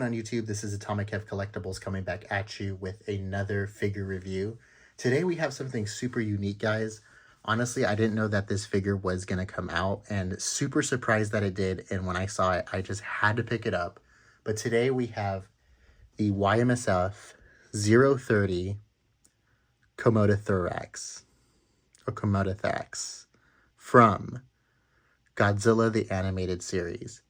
on YouTube? This is AtomicKev Collectibles coming back at you with another figure review. Today we have something super unique, guys. Honestly, I didn't know that this figure was going to come out and super surprised that it did. And when I saw it, I just had to pick it up. But today we have the Y-MSF 030 Komodithrax or Komodithrax from Godzilla the Animated Series.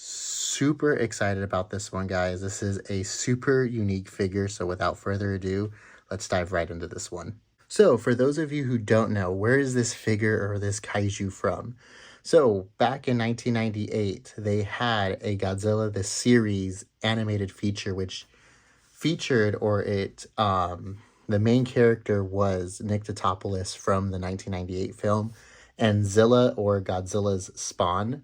Super excited about this one, guys. This is a super unique figure, so without further ado, let's dive right into this one. So for those of you who don't know, where is this figure or this kaiju from? So back in 1998, they had a Godzilla the Series animated feature, which featured, the main character was Nyctopolys from the 1998 film, and Zilla, or Godzilla's spawn.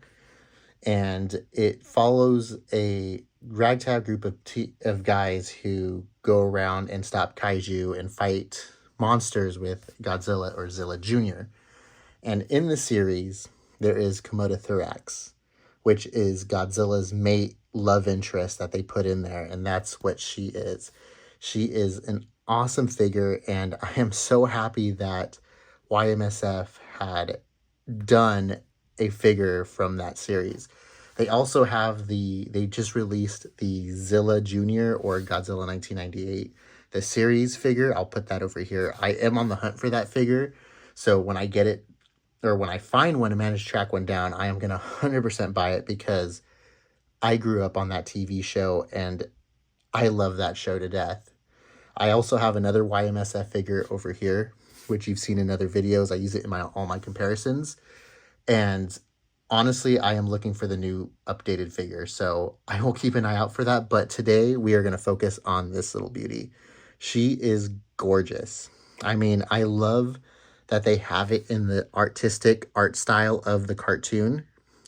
And it follows a ragtag group of guys who go around and stop kaiju and fight monsters with Godzilla or Zilla Jr. And in the series, there is Komodithrax, which is Godzilla's mate love interest that they put in there. And that's what she is. She is an awesome figure. And I am so happy that Y-MSF had done a figure from that series. They also have they just released the Zilla Jr. or Godzilla 1998, the series figure. I'll put that over here. I am on the hunt for that figure. So when I get it, or when I find one and manage to track one down, I am going to 100% buy it because I grew up on that TV show and I love that show to death. I also have another Y-MSF figure over here, which you've seen in other videos. I use it in all my comparisons. And honestly, I am looking for the new updated figure, so I will keep an eye out for that. But today we are going to focus on this little beauty. She is gorgeous. I mean, I love that they have it in the artistic art style of the cartoon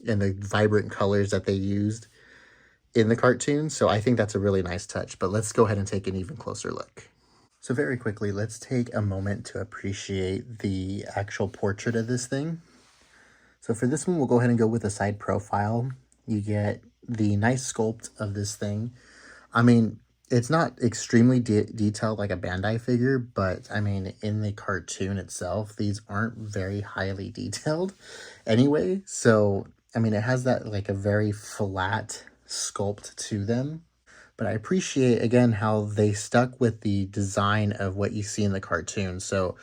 and the vibrant colors that they used in the cartoon. So I think that's a really nice touch. But let's go ahead and take an even closer look. So very quickly, let's take a moment to appreciate the actual portrait of this thing. So for this one, we'll go ahead and go with a side profile. You get the nice sculpt of this thing. I mean, it's not extremely detailed like a Bandai figure, but I mean, in the cartoon itself, these aren't very highly detailed anyway. So, I mean, it has that like a very flat sculpt to them. But I appreciate, again, how they stuck with the design of what you see in the cartoon. So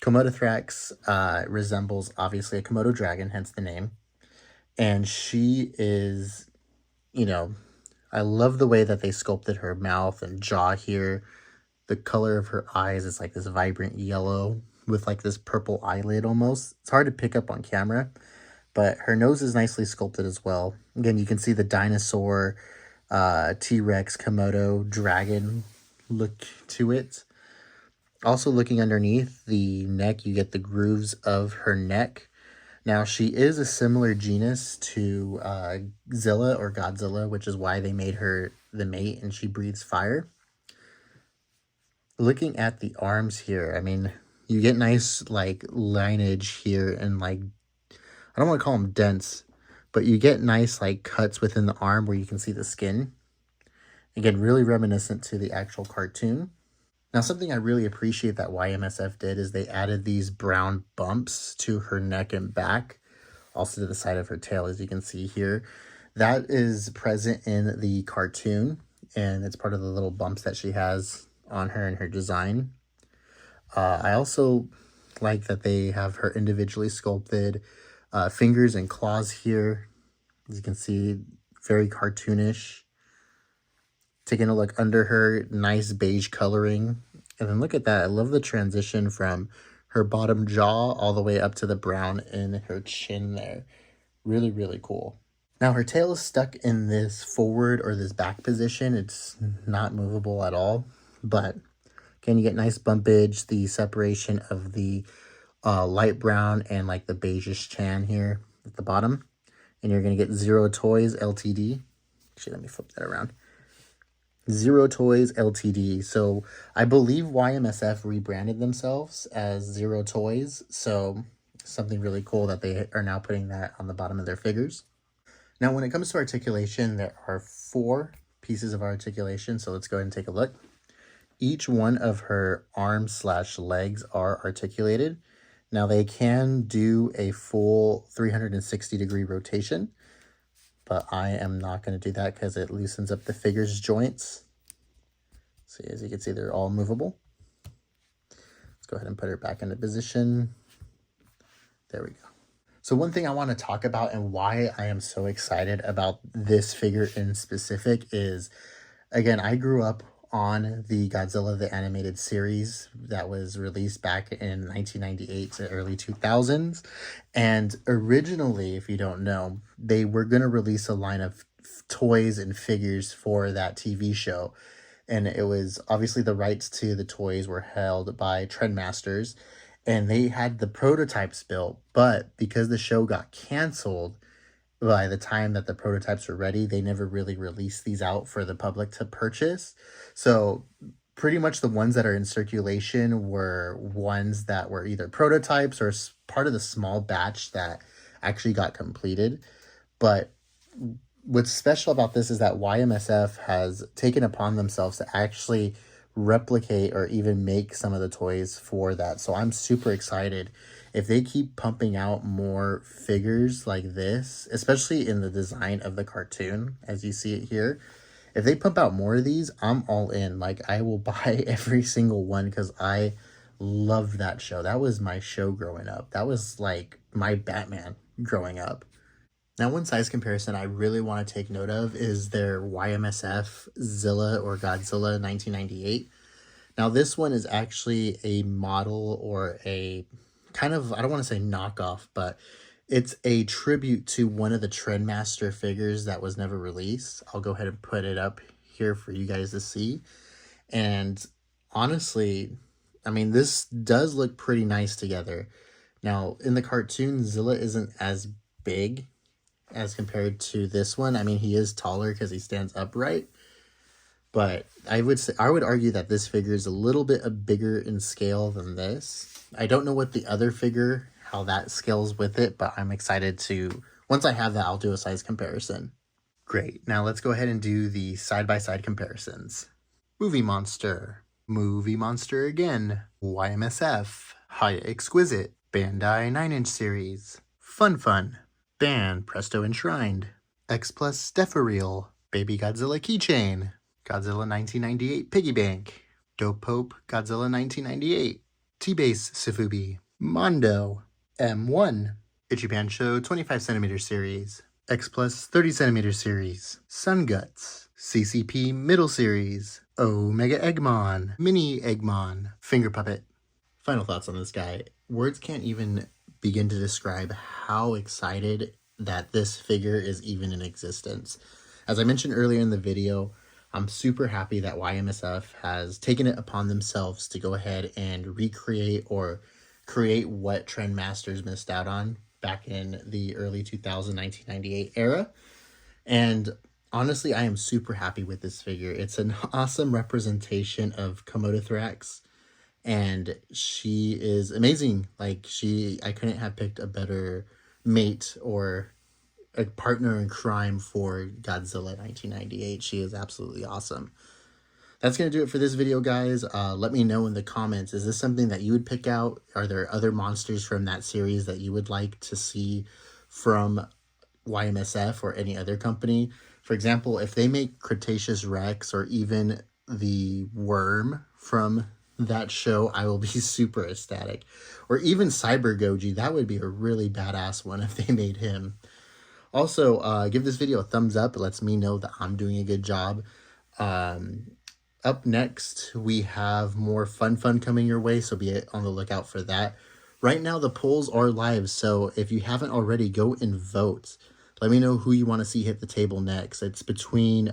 Komodithrax resembles, obviously, a Komodo dragon, hence the name. And she is, I love the way that they sculpted her mouth and jaw here. The color of her eyes is like this vibrant yellow with like this purple eyelid almost. It's hard to pick up on camera, but her nose is nicely sculpted as well. Again, you can see the dinosaur, T-Rex, Komodo, dragon look to it. Also looking underneath the neck, you get the grooves of her neck. Now, she is a similar genus to Zilla or Godzilla, which is why they made her the mate and she breathes fire. Looking at the arms here, I mean, you get nice like lineage here and like, I don't want to call them dents, but you get nice like cuts within the arm where you can see the skin. Again, really reminiscent to the actual cartoon. Now, something I really appreciate that Y-MSF did is they added these brown bumps to her neck and back, also to the side of her tail, as you can see here. That is present in the cartoon, and it's part of the little bumps that she has on her and her design. I also like that they have her individually sculpted fingers and claws here. As you can see, very cartoonish. Taking a look under her, nice beige coloring. And then look at that. I love the transition from her bottom jaw all the way up to the brown in her chin there. Really, really cool. Now, her tail is stuck in this forward or this back position. It's not movable at all. But, again, you get nice bumpage, the separation of the light brown and like the beigeish tan here at the bottom. And you're going to get Zero Toys Ltd. Actually, let me flip that around. Zero Toys Ltd. So I believe Y-MSF rebranded themselves as Zero Toys. So something really cool that they are now putting that on the bottom of their figures. Now, when it comes to articulation, there are 4 pieces of articulation, so let's go ahead and take a look. Each one of her arms/legs are articulated. Now they can do a full 360-degree rotation, but I am not going to do that because it loosens up the figure's joints. See, as you can see, they're all movable. Let's go ahead and put her back into position. There we go. So one thing I want to talk about and why I am so excited about this figure in specific is, again, I grew up on the Godzilla the Animated Series that was released back in 1998 to early 2000s. And originally, if you don't know, they were going to release a line of toys and figures for that TV show. And it was obviously the rights to the toys were held by Trendmasters, and they had the prototypes built. But because the show got canceled, by the time that the prototypes were ready, they never really released these out for the public to purchase. So pretty much the ones that are in circulation were ones that were either prototypes or part of the small batch that actually got completed. But what's special about this is that Y-MSF has taken upon themselves to actually replicate or even make some of the toys for that. So I'm super excited. If they keep pumping out more figures like this, especially in the design of the cartoon, as you see it here, if they pump out more of these, I'm all in. Like, I will buy every single one because I love that show. That was my show growing up. That was like my Batman growing up. Now, one size comparison I really want to take note of is their Y-MSF Zilla or Godzilla 1998. Now, this one is actually a model or a kind of, I don't want to say knockoff, but it's a tribute to one of the Trendmaster figures that was never released. I'll go ahead and put it up here for you guys to see. And honestly, I mean, this does look pretty nice together. Now, in the cartoon, Zilla isn't as big as compared to this one. I mean, he is taller because he stands upright. But I would argue that this figure is a little bit bigger in scale than this. I don't know what the other figure, how that scales with it, but I'm excited to, once I have that, I'll do a size comparison. Great. Now let's go ahead and do the side-by-side comparisons. Movie Monster. Movie Monster again. Y-MSF. Haya Exquisite. Bandai 9-inch series. Fun Fun. Band Presto Enshrined. X Plus Stephoreel. Baby Godzilla Keychain. Godzilla 1998 Piggy Bank. Dope Pope Godzilla 1998. T-Base Sifubi. Mondo. M1. Ichiban Show 25cm series. X Plus 30cm series. Sun Guts. CCP Middle Series. Omega Eggmon. Mini Eggmon. Finger Puppet. Final thoughts on this guy. Words can't even begin to describe how excited that this figure is even in existence. As I mentioned earlier in the video, I'm super happy that Y-MSF has taken it upon themselves to go ahead and recreate or create what Trendmasters missed out on back in the early 1998 era. And honestly, I am super happy with this figure. It's an awesome representation of Komodithrax, and she is amazing. Like, I couldn't have picked a better mate or a partner in crime for Godzilla 1998. She is absolutely awesome. That's going to do it for this video, guys. Let me know in the comments, is this something that you would pick out? Are there other monsters from that series that you would like to see from Y-MSF or any other company? For example, if they make Cretaceous Rex or even the worm from that show, I will be super ecstatic. Or even Cyber Goji, that would be a really badass one if they made him. Also, give this video a thumbs up. It lets me know that I'm doing a good job. Up next, we have more fun coming your way, so be on the lookout for that. Right now, the polls are live, so if you haven't already, go and vote. Let me know who you want to see hit the table next. It's between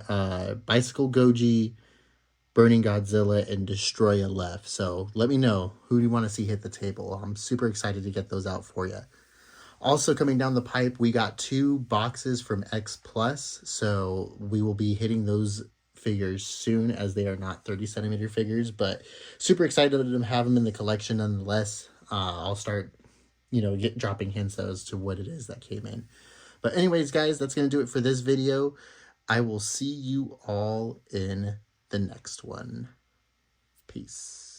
Bicycle Goji, Burning Godzilla, and Destroy Aleph. So let me know who you want to see hit the table. I'm super excited to get those out for you. Also coming down the pipe, we got 2 boxes from X Plus, so we will be hitting those figures soon, as they are not 30cm figures, but super excited to have them in the collection nonetheless. I'll start, dropping hints as to what it is that came in. But anyways, guys, that's going to do it for this video. I will see you all in the next one. Peace.